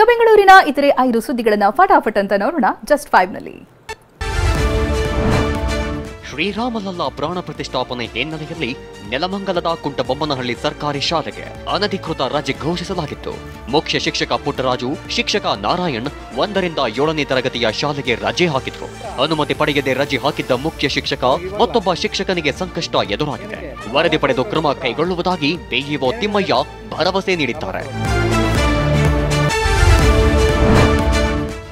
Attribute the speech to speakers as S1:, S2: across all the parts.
S1: ಈಗ ಬೆಂಗಳೂರಿನ ಇತರೆ 5 ಸುದ್ದಿಗಳನ್ನು ಫಟಾಫಟ್ ಅಂತ ನೋಡೋಣ ಜಸ್ಟ್ 5 ನಲ್ಲಿ.
S2: ಶ್ರೀರಾಮಲಲ್ಲಾ ಪ್ರಾಣ ಪ್ರತಿಷ್ಠಾಪನೆ ಹಿನ್ನೆಲೆಯಲ್ಲಿ ನೆಲಮಂಗಲದ ಕುಂಟಬೊಮ್ಮನಹಳ್ಳಿ ಸರ್ಕಾರಿ ಶಾಲೆಗೆ ಅನಧಿಕೃತ ರಜೆ ಘೋಷಿಸಲಾಗಿತ್ತು. ಮುಖ್ಯ ಶಿಕ್ಷಕ ಪುಟ್ಟರಾಜು, ಶಿಕ್ಷಕ ನಾರಾಯಣ್ 1ರಿಂದ 7ನೇ ತರಗತಿಯ ಶಾಲೆಗೆ ರಜೆ ಹಾಕಿದ್ರು. ಅನುಮತಿ ಪಡೆಯದೆ ರಜೆ ಹಾಕಿದ್ದ ಮುಖ್ಯ ಶಿಕ್ಷಕ ಮತ್ತೊಬ್ಬ ಶಿಕ್ಷಕನಿಗೆ ಸಂಕಷ್ಟ ಎದುರಾಗಿದೆ. ವರದಿ ಪಡೆದು ಕ್ರಮ ಕೈಗೊಳ್ಳುವುದಾಗಿ ಬಿಇಒ ತಿಮ್ಮಯ್ಯ ಭರವಸೆ ನೀಡಿದ್ದಾರೆ.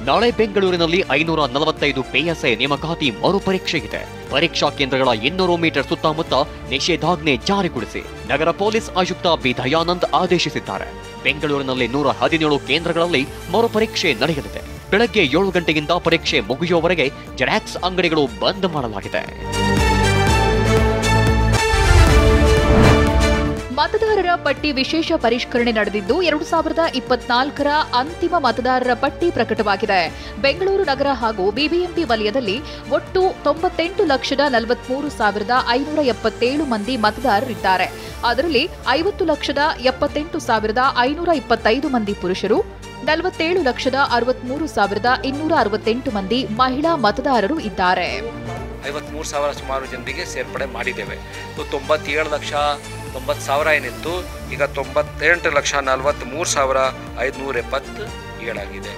S2: ನಾಳೆ ಬೆಂಗಳೂರಿನಲ್ಲಿ 545 ಪಿಎಸ್ಐ ನೇಮಕಾತಿ ಮರುಪರೀಕ್ಷೆ ಇದೆ. ಪರೀಕ್ಷಾ ಕೇಂದ್ರಗಳ 200 ಮೀಟರ್ ಸುತ್ತಮುತ್ತ ನಿಷೇಧಾಜ್ಞೆ ಜಾರಿಗೊಳಿಸಿ ನಗರ ಪೊಲೀಸ್ ಆಯುಕ್ತ ಬಿ ದಯಾನಂದ್ ಆದೇಶಿಸಿದ್ದಾರೆ. ಬೆಂಗಳೂರಿನಲ್ಲಿ 117 ಕೇಂದ್ರಗಳಲ್ಲಿ ಮರುಪರೀಕ್ಷೆ ನಡೆಯಲಿದೆ. ಬೆಳಗ್ಗೆ 7 ಗಂಟೆಯಿಂದ ಪರೀಕ್ಷೆ ಮುಗಿಯುವವರೆಗೆ ಜೆರಾಕ್ಸ್ ಅಂಗಡಿಗಳು ಬಂದ್ ಮಾಡಲಾಗಿದೆ.
S3: ಮತದಾರರ ಪಟ್ಟಿ ವಿಶೇಷ ಪರಿಷ್ಕರಣೆ ನಡೆದಿದ್ದು 2024ರ ಅಂತಿಮ ಮತದಾರರ ಪಟ್ಟಿ ಪ್ರಕಟವಾಗಿದೆ. ಬೆಂಗಳೂರು ನಗರ ಹಾಗೂ ಬಿಬಿಎಂಪಿ ವಲಯದಲ್ಲಿ ಒಟ್ಟು 98,43,577 ಮಂದಿ ಮತದಾರರಿದ್ದಾರೆ. ಅದರಲ್ಲಿ 50,78,525 ಮಂದಿ ಪುರುಷರು, 47,63,268 ಮಂದಿ ಮಹಿಳಾ ಮತದಾರರು ಇದ್ದಾರೆ.
S4: 53,000 ಸುಮಾರು ಜನರಿಗೆ ಸೇರ್ಪಡೆ ಮಾಡಿದ್ದೇವೆ. 97,90,000 ಏನಿತ್ತು, ಈಗ 98,43,577 ಆಗಿದೆ.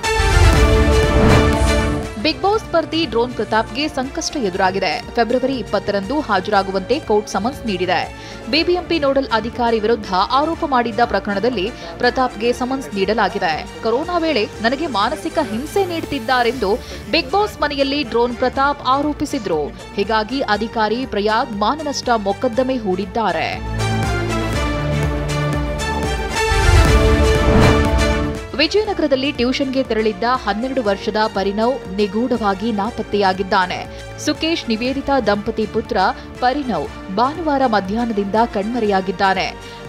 S3: ಬಿಗ್ ಬಾಸ್ ಸ್ಪರ್ಧಿ ಡ್ರೋನ್ ಪ್ರತಾಪ್ಗೆ ಸಂಕಷ್ಟ ಎದುರಾಗಿದೆ. ಫೆಬ್ರವರಿ 20ರಂದು ಹಾಜರಾಗುವಂತೆ ಕೋರ್ಟ್ ಸಮನ್ಸ್ ನೀಡಿದೆ. ಬಿಬಿಎಂಪಿ ನೋಡಲ್ ಅಧಿಕಾರಿ ವಿರುದ್ಧ ಆರೋಪ ಮಾಡಿದ್ದ ಪ್ರಕರಣದಲ್ಲಿ ಪ್ರತಾಪ್ಗೆ ಸಮನ್ಸ್ ನೀಡಲಾಗಿದೆ. ಕೊರೋನಾ ವೇಳೆ ನನಗೆ ಮಾನಸಿಕ ಹಿಂಸೆ ನೀಡುತ್ತಿದ್ದಾರೆಂದು ಬಿಗ್ ಬಾಸ್ ಮನೆಯಲ್ಲಿ ಡ್ರೋನ್ ಪ್ರತಾಪ್ ಆರೋಪಿಸಿದ್ರು. ಹೀಗಾಗಿ ಅಧಿಕಾರಿ ಪ್ರಯಾಗ್ ಮಾನನಷ್ಟ ಮೊಕದ್ದಮೆ ಹೂಡಿದ್ದಾರೆ. ವಿಜಯನಗರದಲ್ಲಿ ಟ್ಯೂಷನ್ಗೆ ತೆರಳಿದ್ದ 12 ವರ್ಷದ ಪರಿಣವ್ ನಿಗೂಢವಾಗಿ ನಾಪತ್ತೆಯಾಗಿದ್ದಾನೆ. ಸುಕೇಶ್ ನಿವೇದಿತಾ ದಂಪತಿ ಪುತ್ರ ಪರಿಣವ್ ಭಾನುವಾರ ಮಧ್ಯಾಹ್ನದಿಂದ ಕಣ್ಮರೆಯಾಗಿದ್ದಾನೆ.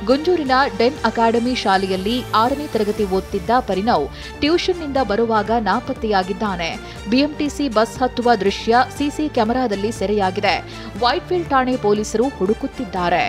S3: ಗುಂಜೂರಿನ ಡೆನ್ ಅಕಾಡೆಮಿ ಶಾಲೆಯಲ್ಲಿ 6ನೇ ತರಗತಿ ಓದುತ್ತಿದ್ದ ಪರಿಣವ್ ಟ್ಯೂಷನ್ನಿಂದ ಬರುವಾಗ ನಾಪತ್ತೆಯಾಗಿದ್ದಾನೆ. ಬಿಎಂಟಿಸಿ ಬಸ್ ಹತ್ತುವ ದೃಶ್ಯ ಸಿಸಿ ಕ್ಯಾಮೆರಾದಲ್ಲಿ ಸೆರೆಯಾಗಿದೆ. ವೈಟ್ಫೀಲ್ಡ್ ಠಾಣೆ ಪೊಲೀಸರು ಹುಡುಕುತ್ತಿದ್ದಾರೆ.